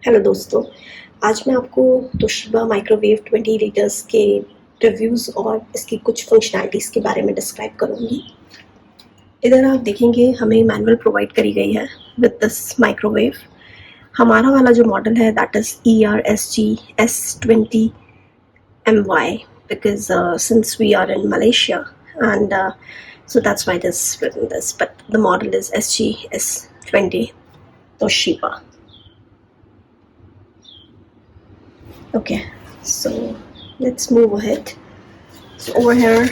Hello दोस्तों, आज मैं आपको तोशिबा माइक्रोवेव 20 लीटर्स के रिव्यूज़ और इसकी कुछ फंक्शनैलिटीज़ के बारे में डिस्क्राइब करूँगी। इधर आप देखेंगे हमें मैनुअल प्रोवाइड करी गई है विद दिस माइक्रोवेव। हमारा वाला जो मॉडल है that is ER-SGS20 MY because since we are in Malaysia and so that's why it is written this, but the model is SGS20 Toshiba. Okay, so let's move ahead. So over here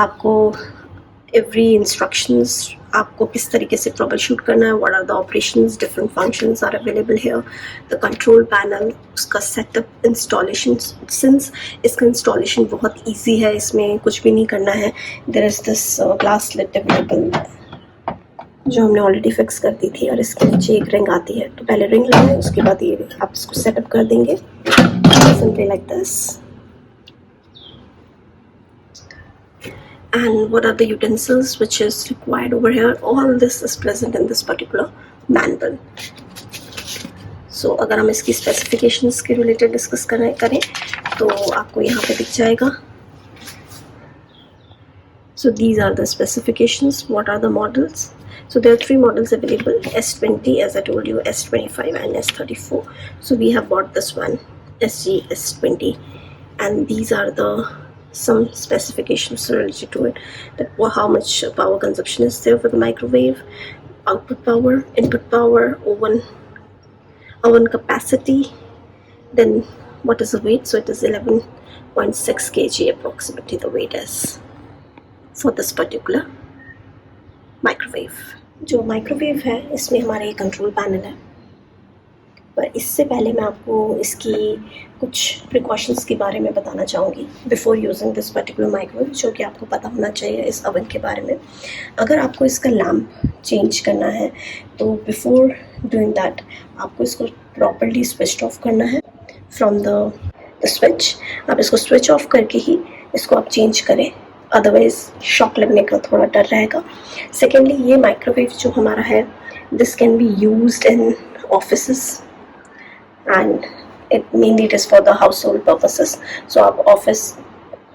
आपको every instructions आपको किस तरीके से trouble shoot करना है, what are the operations, different functions are available here, the control panel, उसका setup, installation. Since इसका installation बहुत easy है, इसमें कुछ भी नहीं करना है. There is this glass lid available जो हमने ऑलरेडी फिक्स कर दी थी और इसके नीचे एक रिंग आती है. तो पहले रिंग लगाएं, उसके बाद ये आप इसको सेटअप कर देंगे simply like this. And what are the utensils which is required over here? All this is present in this particular manual. So अगर हम इसकी स्पेसिफिकेशंस के रिलेटेड डिस्कस करें तो आपको यहाँ पे दिख जाएगा. So these are the specifications. What are the models? So there are 3 models available: S20, as I told you, S25 and S34. So we have bought this one, SGS20, and these are the some specifications related to it, that how much power consumption is there for the microwave, output power, input power, oven capacity, then what is the weight. So it is 11.6 kg approximately the weight is for this particular microwave. जो microwave है इसमें हमारा ये control panel है, पर इससे पहले मैं आपको इसकी कुछ प्रिकॉशंस के बारे में बताना चाहूँगी before using this particular microwave, जो कि आपको पता होना चाहिए इस ओवन के बारे में. अगर आपको इसका लैम्प चेंज करना है तो बिफोर डूइंग दैट आपको इसको प्रॉपरली स्विच ऑफ करना है फ्रॉम द स्विच. आप इसको स्विच ऑफ करके ही इसको आप चेंज करें, अदरवाइज शॉक लगने का थोड़ा डर रहेगा. सेकेंडली, ये माइक्रोवेव जो हमारा है this can be used in offices and it mainly it is for the household purposes. So आप ऑफिस,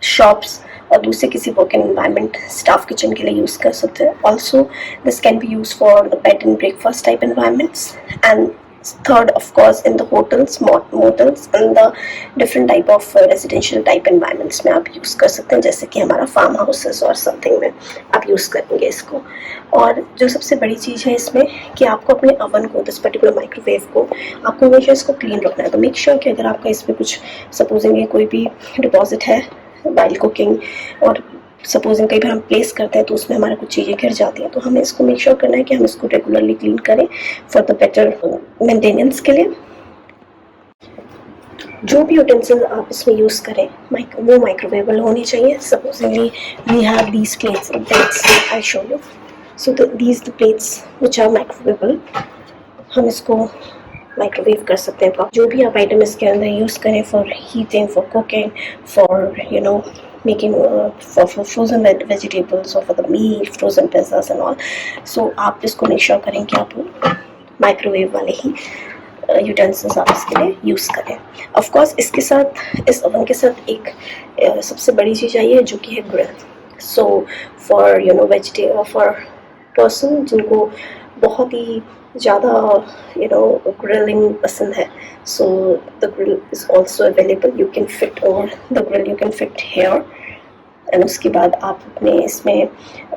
शॉप्स और दूसरे किसी वर्किंग एनवायरनमेंट, स्टाफ किचन के लिए यूज़ कर सकते हैं. Also this can B use for the bed and breakfast type environments, and third of course in the hotels, motels and the different type of residential type environments में आप use कर सकते हैं, जैसे कि हमारा फार्म हाउसेस और something में आप यूज़ करेंगे इसको. और जो सबसे बड़ी चीज़ है इसमें कि आपको अपने ओवन को, दिस पर्टिकुलर माइक्रोवेव को, आपको हमेशा इसको क्लीन रखना है. तो मेक श्योर कि अगर आपका इसमें कुछ सपोजिंग कोई भी डिपॉजिट है वाइल कुकिंग, और सपोजिंग कई बार हम प्लेस करते हैं तो उसमें हमारा कुछ चीज़ें गिर जाती हैं, तो हमें इसको मेक श्योर करना है कि हम इसको रेगुलरली क्लीन करें फॉर द बेटर मेंटेनेंस के लिए. जो भी यूटेंसिल आप इसमें यूज़ करें वो माइक्रोवेबल होनी चाहिए. Supposingly we have these plates, I show you. So these the plates which are microwavable, हम इसको माइक्रोवेव कर सकते हैं. जो भी आप आइटम इसके अंदर यूज़ करें for heating, for cooking, for making for frozen vegetables or for the meat, frozen pizzas and all. So आप इसको make sure करें कि आप माइक्रोवेव वाले ही यूटेंसिल्स आप इसके लिए यूज़ करें. ऑफ कोर्स इसके साथ, इस ओवन के साथ एक सबसे बड़ी चीज़ आई है जो कि है grill. So for vegetable, for person जिनको बहुत ही ज़्यादा ग्रिलिंग पसंद है, so the grill is also available. You can fit over the grill, you can fit here, and उसके बाद आप अपने इसमें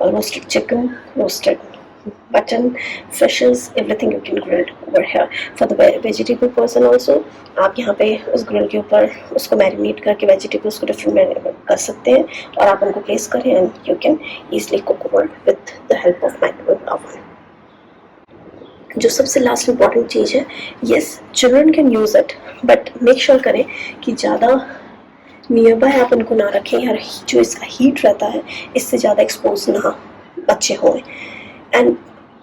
roasted chicken, roasted mutton, fishes, everything you can grill over here. For the vegetable person also आप यहाँ पे उस grill के ऊपर उसको मैरिनेट करके वेजिटेबल्स को डिफरेंट कर सकते हैं और आप उनको प्लेस करें and you can easily cook over with the help of microwave oven. जो सबसे लास्ट इम्पॉर्टेंट चीज़ है, yes children can use it, but make sure करें कि ज़्यादा नियर बाय आप उनको ना रखें, या जो इसका हीट रहता है इससे ज़्यादा एक्सपोज ना बच्चे हों. End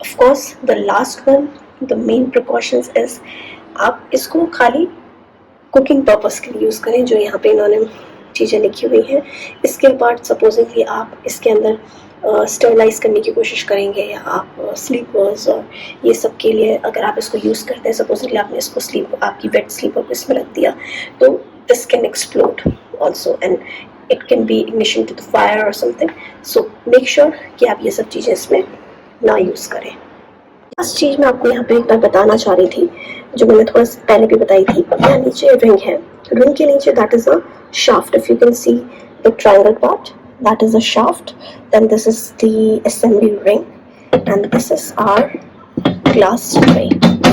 of course the last one, the main precautions is आप इसको खाली कुकिंग पर्पस के लिए यूज़ करें, जो यहाँ पे इन्होंने चीज़ें लिखी हुई हैं. इसके बाद सपोजिंगली आप इसके अंदर स्टरलाइज करने की कोशिश करेंगे, या आप स्लीपर्स और ये सब के लिए अगर आप इसको यूज़ करते हैं, सपोजली आपने इसको स्लीप आपकी वेट स्लीपर को इसमें रख दिया, तो this can explode also and it can be ignition to the fire और समथिंग. सो मेक श्योर कि आप ये सब चीज़ें इसमें ना यूज़ करें. लास्ट चीज़ मैं आपको यहाँ पे एक बार बताना चाह रही थी, जो मैंने थोड़ा सा पहले भी बताई थी. यहाँ नीचे रिंग है, रिंग के नीचे that is a shaft. If you can see the triangle part, that is a shaft. Then this is the assembly ring, and this is our glass tray.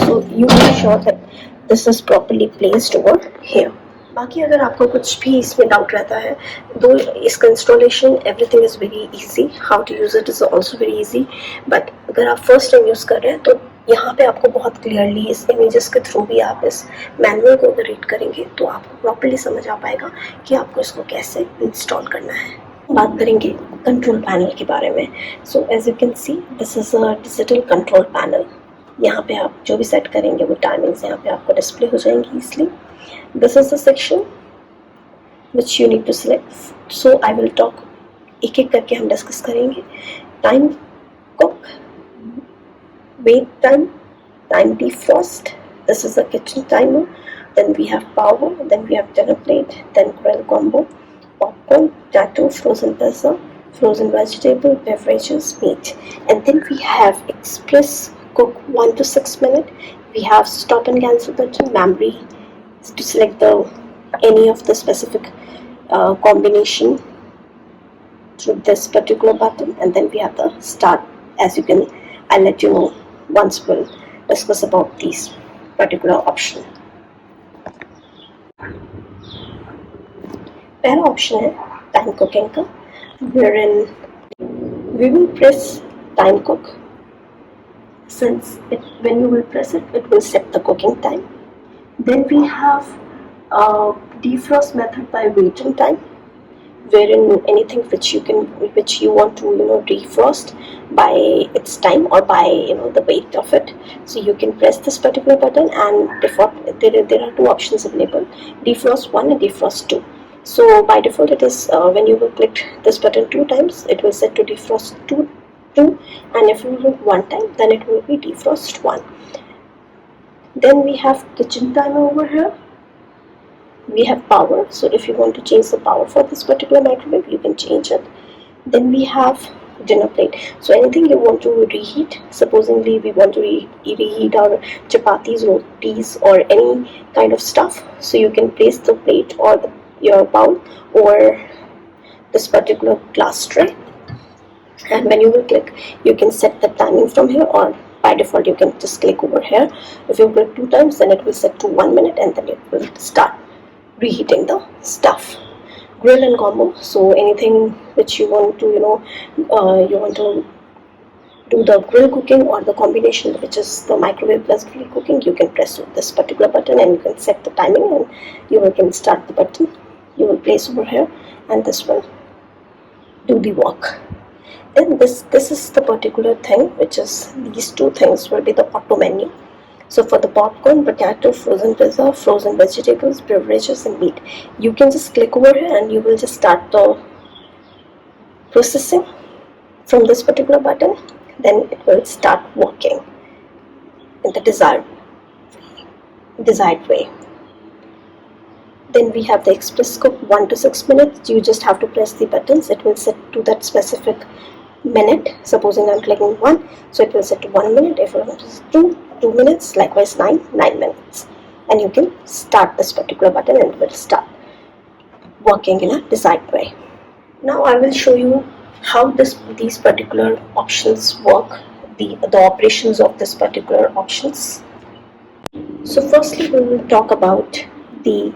So you make sure that this is properly placed over here. बाकी अगर आपको कुछ भी इसमें doubt रहता है, though इसका installation everything is very easy, how to use it is also very easy. But अगर आप फर्स्ट टाइम यूज़ कर रहे हैं तो यहाँ पे आपको बहुत क्लियरली इस इमेजेस के थ्रू भी आप इस मैनुअल को अगर रीड करेंगे तो आपको प्रॉपर्ली समझ आ पाएगा कि आपको इसको कैसे इंस्टॉल करना है. बात करेंगे कंट्रोल पैनल के बारे में. So as you can see this is a digital control panel. यहाँ पे आप जो भी सेट करेंगे वो टाइमिंग्स यहाँ पे आपको डिस्प्ले हो जाएंगी इसलिए. This is the section which you need to select. So I will talk, एक एक करके हम डिस्कस करेंगे. Time cook, weight time, time defrost. This is a kitchen timer. Then we have power. Then we have dinner plate. Then grill combo, popcorn, tattoo, frozen pizza, frozen vegetable, beverages, meat. And then we have express cook 1 to 6 minutes. We have stop and cancel button, memory to select the any of the specific combination through this particular button. And then we have the start. As you can, I'll let you know once we'll discuss about these particular option. पहला option है time cooking का, wherein we will press time cook. Since when you will press it, it will set the cooking time. Then we have defrost method by waiting time, wherein anything which you want to defrost by its time or by the weight of it. So you can press this particular button, and default there are two options available: defrost 1 and defrost 2. So by default it is when you will click this button 2 times, it will set to defrost 2, and if you click 1 time, then it will be defrost 1. Then we have kitchen timer over here. We have power, so if you want to change the power for this particular microwave, you can change it. Then we have dinner plate. So anything you want to reheat, supposedly we want to reheat our chapatis, rotis, or any kind of stuff, so you can place the plate or your bowl or this particular glass tray, and when you will click, you can set the timing from here, or by default you can just click over here. If you click 2 times, then it will set to 1 minute, and then it will start reheating the stuff. Grill and combo. So anything which you want to you want to do the grill cooking or the combination which is the microwave plus grill cooking, you can press this particular button and you can set the timing, and you can start the button. You will place over here, and this will do the work. Then this is the particular thing, which is these two things will be the auto menu. So for the popcorn, potato, frozen pizza, frozen vegetables, beverages, and meat, you can just click over here and you will just start the processing from this particular button. Then it will start working in the desired way. Then we have the express cook 1 to 6 minutes. You just have to press the buttons. It will set to that specific minute. Supposing I'm clicking 1, so it will set to 1 minute. If I want to 2 minutes, likewise 9 minutes, and you can start this particular button and it will start working in a desired way. Now I will show you how these particular options work, the operations of this particular options. So firstly we will talk about the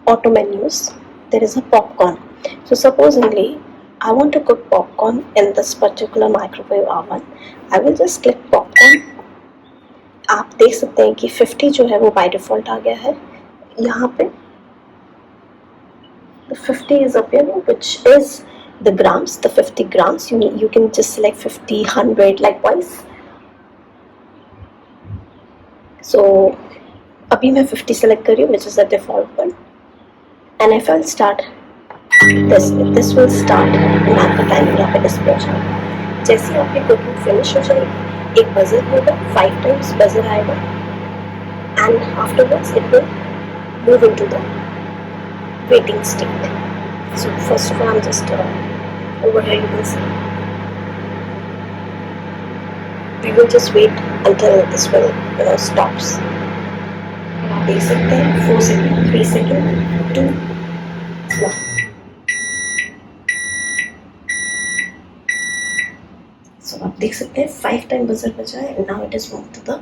auto menus. There is a popcorn. So supposedly I want to cook popcorn in this particular microwave oven. I will just click popcorn. आप देख सकते हैं कि 50 जो है वो by default आ गया है यहाँ पे. 50 is appearing, which is the grams, the 50 grams. You can just select 50, 100 likewise. So अभी मैं 50 select कर रही हूँ, which is the default one. And if I'll start this will start, and आपका टाइमिंग यहाँ पे डिस्प्ले हो जाएगा. जैसे ही आपकी कुकिंग फिनिश हो जाएगी एक बजर होगा, 5 times बजर आएगा and afterwards it will move into the waiting state. So first of all I'm just over here you can see we will just wait until this will stops. आप देख सकते हैं 4 second, 3 second, 2, 1. So आप देख सकते हैं 5 time buzzer बजा है and now it is moved to the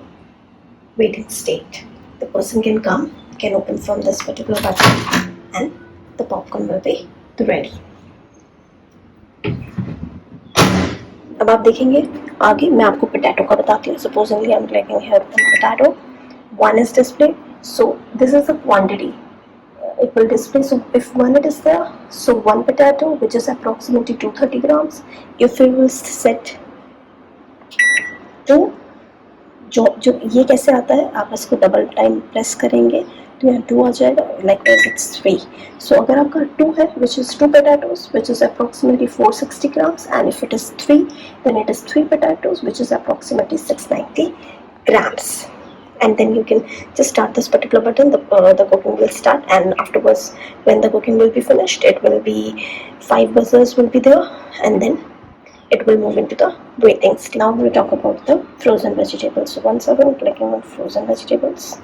waiting state. The person can come, can open from this particular button and the popcorn will be ready. अब आप देखेंगे आगे मैं आपको पोटैटो का बताती हूँ. Supposingly I'm clicking here on potato. 1 is displayed. So this is the quantity. It will display. So if 1 it is there, so 1 potato which is approximately 230 grams. If we will set तो जो ये कैसे आता है आप इसको double time press करेंगे तो यहाँ 2 आ जाएगा. Likewise it's 3. So अगर आपका 2 है which is 2 potatoes which is approximately 460 grams and if it is 3 then it is 3 potatoes which is approximately 690 grams. And then you can just start this particular button, the cooking will start and afterwards when the cooking will be finished it will be 5 buzzers will be there and then it will move into the waiting. Now we'll talk about the frozen vegetables. So once again clicking on frozen vegetables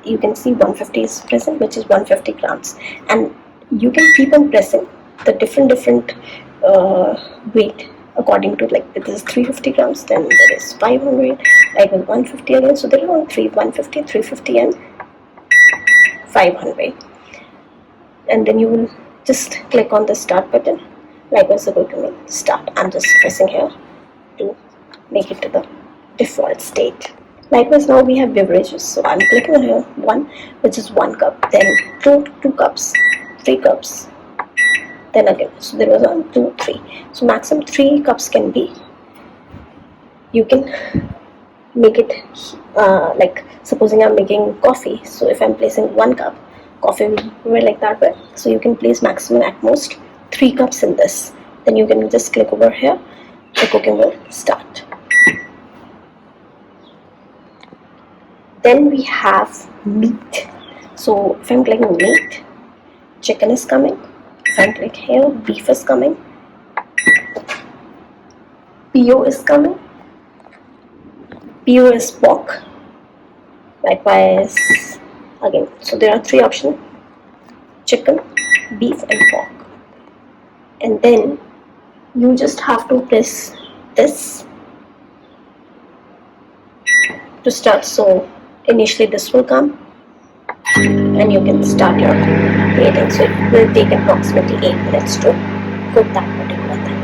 you can see 150 is present which is 150 grams and you can keep on pressing the different weight according to like if this is 350 grams then there is 500 like with 150 again. So there are on 150, 350 and 500 and then you will just click on the start button. Likewise the cooking will start. I'm just pressing here to make it to the default state. Likewise now we have beverages. So I'm clicking on here 1 which is 1 cup, then 2 cups, 3 cups, then again so there was 1, 2, 3. So maximum 3 cups can be. You can make it like supposing I'm making coffee, so if I'm placing 1 cup coffee will be like that way. So you can place maximum at most 3 cups in this. Then you can just click over here, the cooking will start. Then we have meat. So if I'm clicking meat, chicken is coming. If I'm clicking here, beef is coming. PO is coming. PO is pork. Likewise again. So there are 3 options: chicken, beef and pork. And then you just have to press this to start. So initially this will come and you can start your waiting. So it will take approximately 8 minutes to cook that particular thing.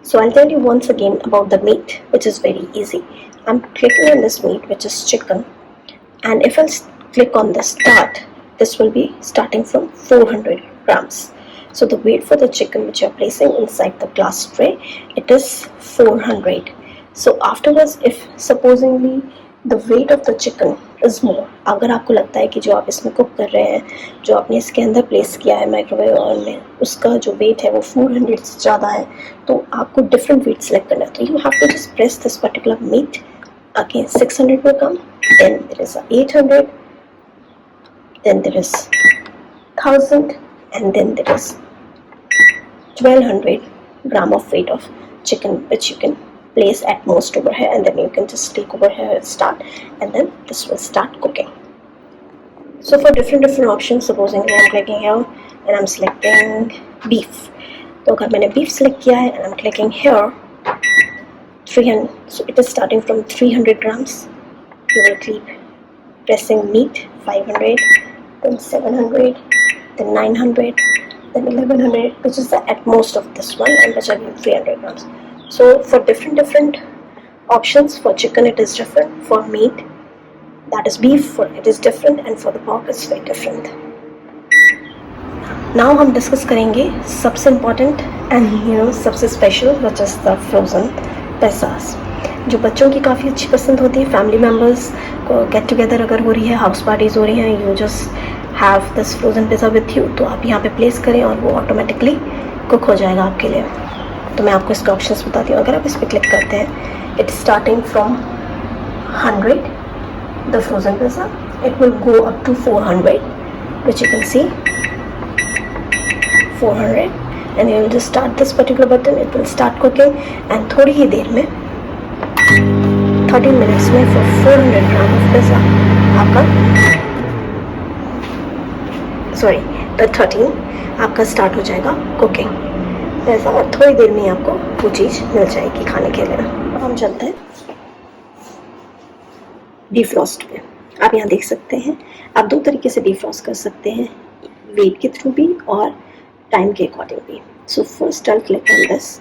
So I'll tell you once again about the meat, which is very easy. I'm clicking on this meat which is chicken and if I click on the start, this will be starting from 400 grams. So the weight for the chicken which you are placing inside the glass tray, it is 400. So afterwards if supposingly the weight of the chicken is more, अगर आपको लगता है कि जो आप इसमें cook कर रहे हैं, जो आपने इसके अंदर प्लेस किया है माइक्रोवेव ओवन में, उसका जो वेट है वो 400 से ज़्यादा है, तो आपको डिफरेंट वेट सेलेक्ट करना है. तो you have to just press this particular meat. Again 600 will come, then there is 800, then there is 1000 and then there is 1200 gram of weight of chicken which you can place at most over here and then you can just click over here and start and then this will start cooking. So for different options, supposing I'm clicking here and I'm selecting beef. तो अगर मैंने beef select किया है and I'm clicking here 300, so it is starting from 300 grams. You will keep pressing meat 500, then 700, then 900, then 1100, which is the at most of this one, and which again 300 grams. So for different options, for chicken it is different, for meat that is beef for it is different, and for the pork it's very different. Now हम discuss करेंगे सबसे important and सबसे special, which is the frozen pizzas, जो बच्चों की काफ़ी अच्छी पसंद होती है. फैमिली मेम्बर्स को गेट टुगेदर अगर हो रही है, हाउस पार्टीज़ हो रही हैं, you just have this frozen pizza with you, तो आप यहाँ पे प्लेस करें और वो ऑटोमेटिकली कुक हो जाएगा आपके लिए. तो मैं आपको इसके ऑप्शंस बताती हूँ। अगर आप इस पर क्लिक करते हैं, it's starting from 100 the frozen pizza, it will go up to 400 which you can see 400 and you will just start this particular button, it will start cooking and थोड़ी ही देर में 13 minutes में for 400 ग्राम ऑफ पिज़्ज़ा आपका the 13 आपका start हो जाएगा cooking pizza, और थोड़ी देर में आपको वो चीज़ मिल जाएगी खाने के लिए। अब हम चलते हैं डिफ्रॉस्ट पे। आप यहाँ देख सकते हैं, आप दो तरीके से डिफ्रॉस्ट कर सकते हैं, वेट के थ्रू भी और टाइम के अकॉर्डिंग भी। So first I click on this,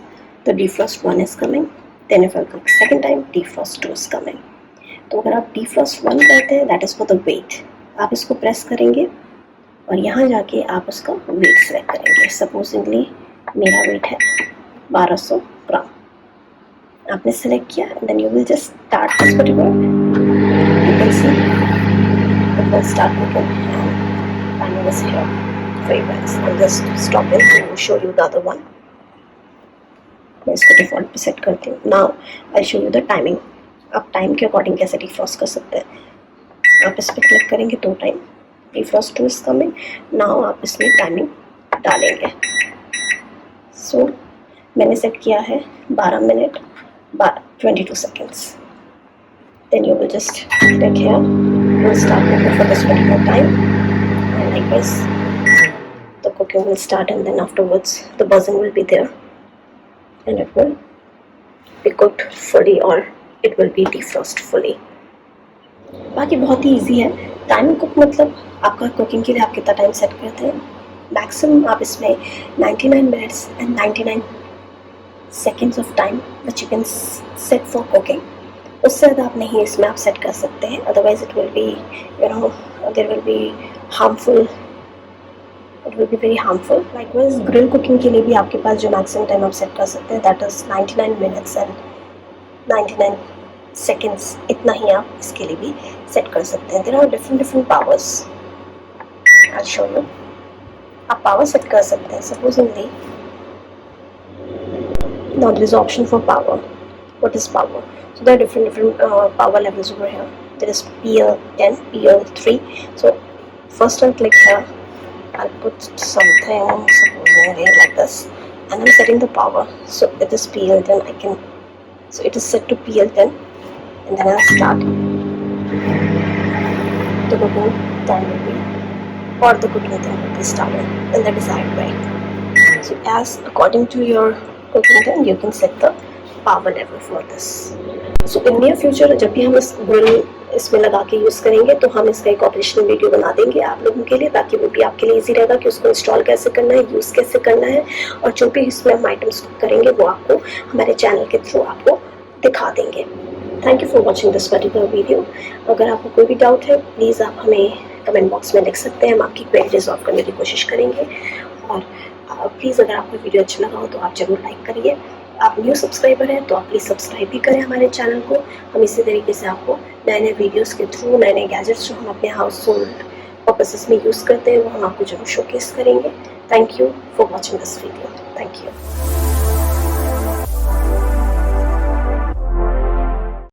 the defrost 1 is coming, then if I click second time defrost 2 is coming. तो अगर आप डिफ्रॉस्ट 1 करते हैं, that is for the weight, आप इसको प्रेस करेंगे और यहाँ जाके आप उसका वेट सेलेक्ट करेंगे। सपोजिंगली मेरा वेट है 1200 ग्राम, आपने सेलेक्ट किया, then you will just start this particular, you can see it will start cooking and timing is here for you guys. I'll just stop it to show you the other one. मैं इसको default पे set करती हूँ। Now I show you the timing. आप time के according कैसे defrost कर सकते हैं। आप इस पर क्लिक करेंगे तो time defrost 2 is coming. Now आप इसमें टाइमिंग डालेंगे। सो मैंने सेट किया है 12 minute 22 seconds. Then you will just click here, we'll start cooking for this particular time, and like this the cooking will start, and then afterwards the buzzing will be there and it will be cooked fully or it will be defrost fully. बाकी बहुत ही easy है। Time cook मतलब आपका cooking के लिए आप कितना time set करते हैं, मैक्सिमम आप इसमें 99 minutes and 99 seconds of time which you can set for cooking. उससे ज़्यादा आप नहीं इसमें आप सेट कर सकते हैं, otherwise it will be there will be harmful, it will be very harmful. Likewise grill cooking के लिए भी आपके पास जो मैक्सिमम टाइम आप सेट कर सकते हैं that is 99 minutes and 99 seconds, इतना ही आप इसके लिए भी सेट कर सकते हैं। There are different powers, I show you. आप पावर सेट कर सकते हैं। Supposingly now there is option for power. What is power? So there are different power levels over here. There is PL10, PL3. So first I'll click here, I'll put something supposedly like this, and I'm setting the power. So it is PL10, so it is set to PL10, and then I'll start the cooking time will be, or the cooking time will be started in the desired way. So as according to your cooking time, you can set the power level for this. So in near future जब भी हम इस grill इसमें लगा के use करेंगे तो हम इसका एक ऑपरेशनल वीडियो बना देंगे आप लोगों के लिए, ताकि वो भी आपके लिए इजी रहेगा कि उसको इंस्टॉल कैसे करना है, यूज़ कैसे करना है, और जो भी इसमें हम आइटम्स करेंगे वो आपको हमारे चैनल के थ्रू आपको दिखा देंगे। Thank you for watching this particular video. अगर आपको कोई भी डाउट है प्लीज़ आप हमें कमेंट बॉक्स में लिख सकते हैं, हम आपकी क्वेरी रिजॉल्व करने की कोशिश करेंगे। और प्लीज़ अगर आपको वीडियो अच्छा लगा हो तो आप ज़रूर लाइक करिए। आप न्यू सब्सक्राइबर हैं तो आप प्लीज़ सब्सक्राइब भी करें हमारे चैनल को। हम इसी तरीके से आपको नए नए वीडियोस के थ्रू नए नए गैजेट्स जो हम अपने हाउस होल्ड पर्पसेस में यूज़ करते हैं वो हम आपको जरूर शोकेस करेंगे। Thank you for watching this video. Thank you.